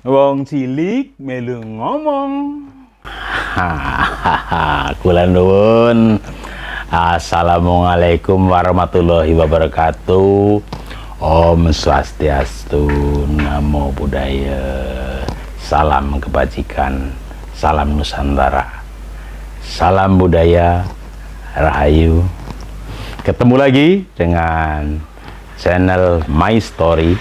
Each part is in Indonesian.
Wong cilik melu ngomong. Hahaha, kula nuwun. Assalamualaikum warahmatullahi wabarakatuh. Om Swastiastu, Namo Buddhaya. Salam kebajikan, salam Nusantara, salam budaya, Rahayu. Ketemu lagi dengan channel My Story.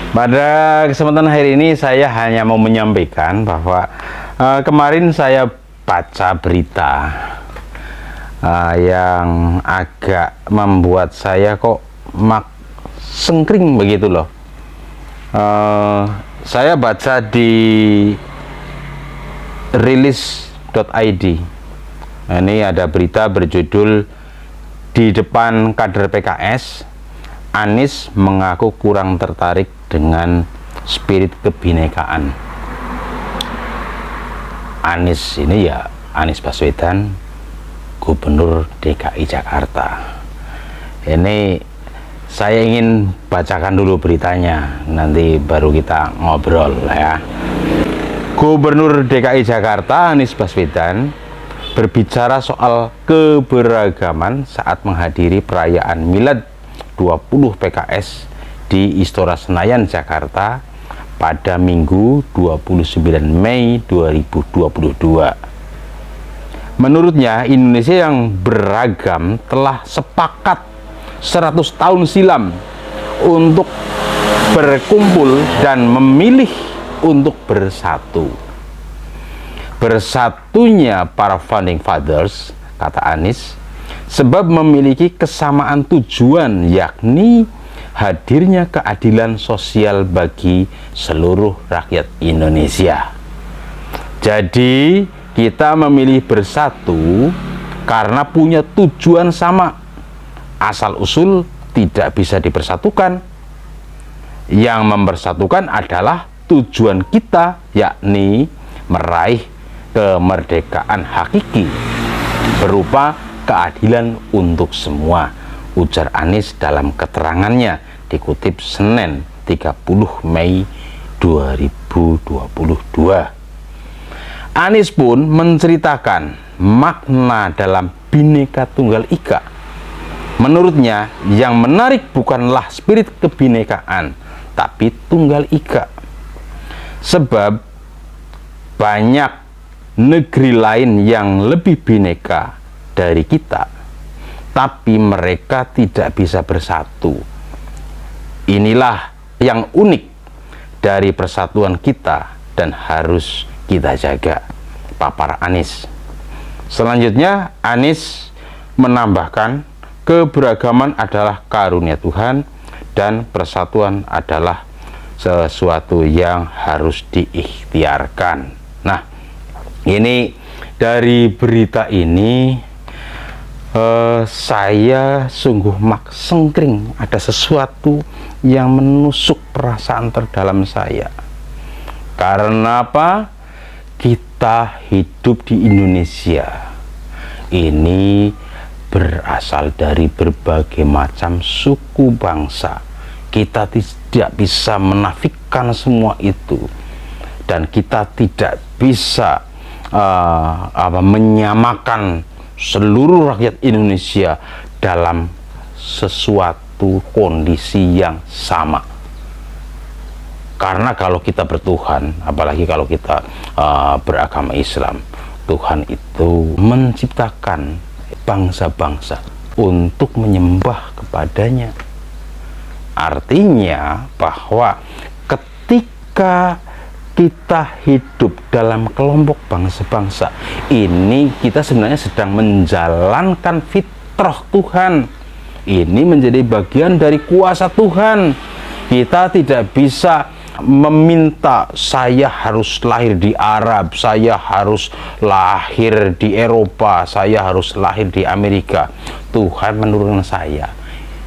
Pada kesempatan hari ini saya hanya mau menyampaikan bahwa kemarin saya baca berita yang agak membuat saya kok sengkring begitu loh. Saya baca di rilis.id. Ini ada berita berjudul "Di depan kader PKS, Anies mengaku kurang tertarik dengan spirit kebinekaan." Anies ini ya Anies Baswedan, Gubernur DKI Jakarta. Ini saya ingin bacakan dulu beritanya, nanti baru kita ngobrol ya. Gubernur DKI Jakarta Anies Baswedan berbicara soal keberagaman saat menghadiri perayaan Milad 20 PKS di Istora Senayan, Jakarta pada Minggu 29 Mei 2022. Menurutnya, Indonesia yang beragam telah sepakat 100 tahun silam untuk berkumpul dan memilih untuk bersatu. Bersatunya para founding fathers, kata Anies, sebab memiliki kesamaan tujuan, yakni hadirnya keadilan sosial bagi seluruh rakyat Indonesia. Jadi kita memilih bersatu karena punya tujuan sama. Asal usul tidak bisa dipersatukan. Yang mempersatukan adalah tujuan kita, yakni meraih kemerdekaan hakiki berupa keadilan untuk semua, ujar Anies dalam keterangannya dikutip Senin 30 Mei 2022. Anies pun menceritakan makna dalam Bhinneka Tunggal Ika. Menurutnya, yang menarik bukanlah spirit kebinekaan, tapi Tunggal Ika. Sebab banyak negeri lain yang lebih bineka dari kita, tapi mereka tidak bisa bersatu. Inilah yang unik dari persatuan kita dan harus kita jaga, papar Anies. Selanjutnya, Anies menambahkan, keberagaman adalah karunia Tuhan dan persatuan adalah sesuatu yang harus diikhtiarkan. Nah, ini dari berita ini saya sungguh sengkring. Ada sesuatu yang menusuk perasaan terdalam saya. Karena apa? Kita hidup di Indonesia. Ini berasal dari berbagai macam suku bangsa. Kita tidak bisa menafikan semua itu. Dan kita tidak bisa menyamakan seluruh rakyat Indonesia dalam sesuatu kondisi yang sama. Karena kalau kita bertuhan, apalagi kalau kita beragama Islam, Tuhan itu menciptakan bangsa-bangsa untuk menyembah kepadanya. Artinya bahwa ketika kita hidup dalam kelompok bangsa-bangsa ini, kita sebenarnya sedang menjalankan fitrah Tuhan. Ini menjadi bagian dari kuasa Tuhan. Kita tidak bisa meminta saya harus lahir di Arab, saya harus lahir di Eropa, saya harus lahir di Amerika. Tuhan menurunkan saya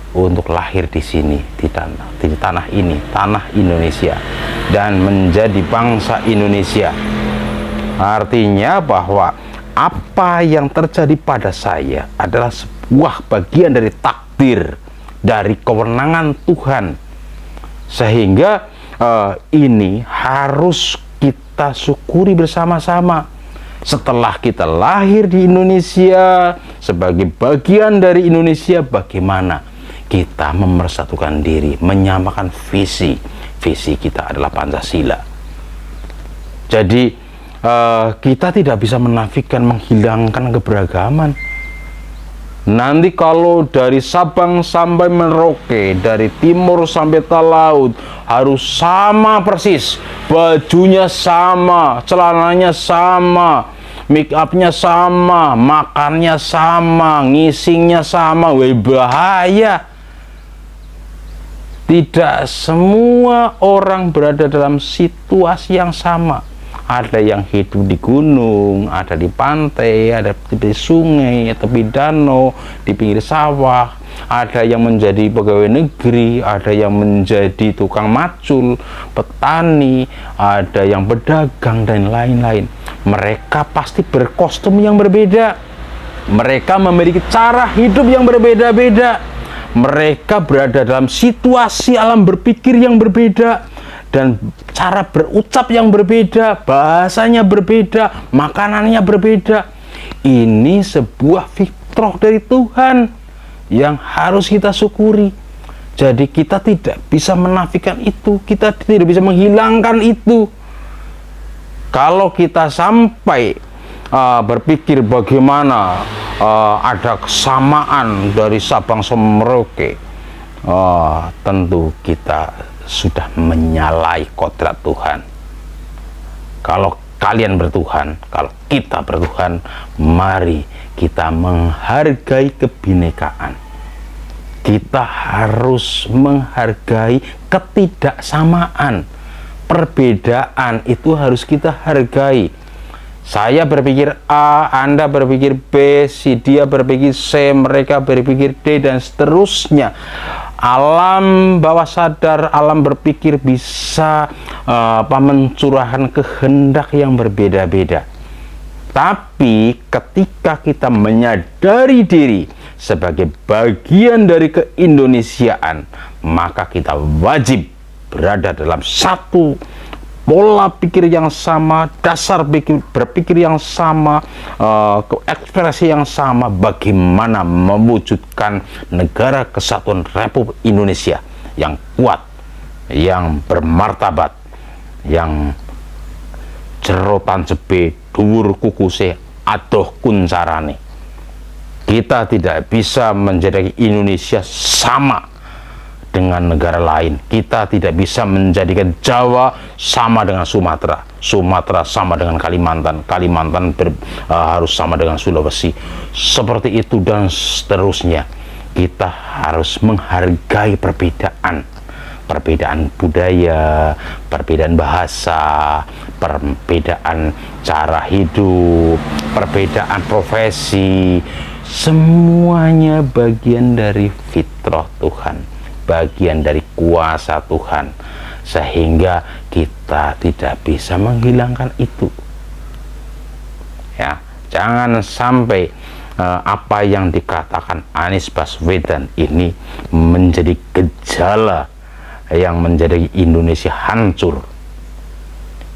untuk lahir di sini, di tanah ini, tanah Indonesia, dan menjadi bangsa Indonesia. Artinya bahwa apa yang terjadi pada saya adalah sebuah bagian dari takdir, dari kewenangan Tuhan. Sehingga ini harus kita syukuri bersama-sama. Setelah kita lahir di Indonesia, sebagai bagian dari Indonesia, bagaimana kita memersatukan diri, menyamakan visi. Visi kita adalah Pancasila. Jadi kita tidak bisa menafikan, menghilangkan keberagaman. Nanti kalau dari Sabang sampai Merauke, dari timur sampai Talaut, harus sama persis, bajunya sama, celananya sama, make upnya sama, makannya sama, ngisingnya sama. Wah, bahaya. Tidak semua orang berada dalam situasi yang sama. Ada yang hidup di gunung, ada di pantai, ada di sungai, tepi danau, di pinggir sawah. Ada yang menjadi pegawai negeri, ada yang menjadi tukang macul, petani, ada yang pedagang, dan lain-lain. Mereka pasti berkostum yang berbeda. Mereka memiliki cara hidup yang berbeda-beda. Mereka berada dalam situasi alam berpikir yang berbeda, dan cara berucap yang berbeda, bahasanya berbeda, makanannya berbeda. Ini sebuah fitrah dari Tuhan yang harus kita syukuri. Jadi kita tidak bisa menafikan itu, kita tidak bisa menghilangkan itu. Kalau kita sampai berpikir bagaimana ada kesamaan dari Sabang sampai Merauke, tentu kita sudah menyalahi kodrat Tuhan. Kalau kalian bertuhan, kalau kita bertuhan, mari kita menghargai kebinekaan. Kita harus menghargai ketidaksamaan. Perbedaan itu harus kita hargai. Saya berpikir A, Anda berpikir B, si dia berpikir C, mereka berpikir D, dan seterusnya. Alam bawah sadar, alam berpikir bisa mencurahkan kehendak yang berbeda-beda. Tapi ketika kita menyadari diri sebagai bagian dari keindonesiaan, maka kita wajib berada dalam satu pola pikir yang sama, dasar berpikir yang sama, ekspresi yang sama, bagaimana mewujudkan negara kesatuan Republik Indonesia yang kuat, yang bermartabat, yang jerotan jebe dhuwur kukuse adoh kuncarane. Kita tidak bisa menjadi Indonesia sama dengan negara lain. Kita tidak bisa menjadikan Jawa sama dengan Sumatera, Sumatera sama dengan Kalimantan, Kalimantan harus sama dengan Sulawesi, seperti itu dan seterusnya. Kita harus menghargai perbedaan, perbedaan budaya, perbedaan bahasa, perbedaan cara hidup, perbedaan profesi. Semuanya bagian dari fitrah Tuhan, bagian dari kuasa Tuhan, sehingga kita tidak bisa menghilangkan itu. Ya, jangan sampai apa yang dikatakan Anies Baswedan ini menjadi gejala yang menjadi Indonesia hancur.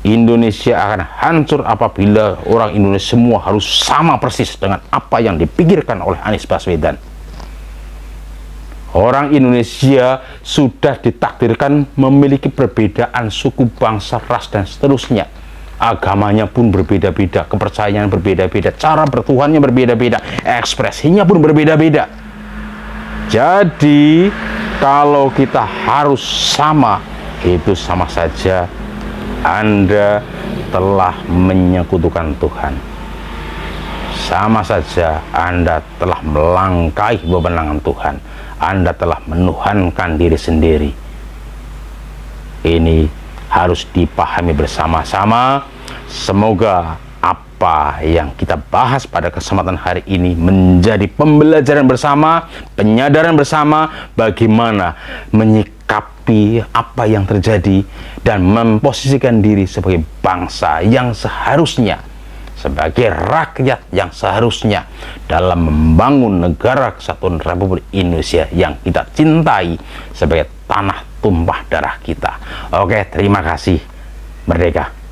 Indonesia akan hancur apabila orang Indonesia semua harus sama persis dengan apa yang dipikirkan oleh Anies Baswedan. Orang Indonesia sudah ditakdirkan memiliki perbedaan suku, bangsa, ras, dan seterusnya. Agamanya pun berbeda-beda, kepercayaan berbeda-beda, cara bertuhannya berbeda-beda, ekspresinya pun berbeda-beda. Jadi, kalau kita harus sama, itu sama saja Anda telah menyekutukan Tuhan. Sama saja Anda telah melangkahi wewenang Tuhan. Anda telah menuhankan diri sendiri. Ini harus dipahami bersama-sama. Semoga apa yang kita bahas pada kesempatan hari ini menjadi pembelajaran bersama, penyadaran bersama bagaimana menyikapi apa yang terjadi dan memposisikan diri sebagai bangsa yang seharusnya, sebagai rakyat yang seharusnya dalam membangun negara kesatuan Republik Indonesia yang kita cintai sebagai tanah tumpah darah kita. Oke, terima kasih. Merdeka.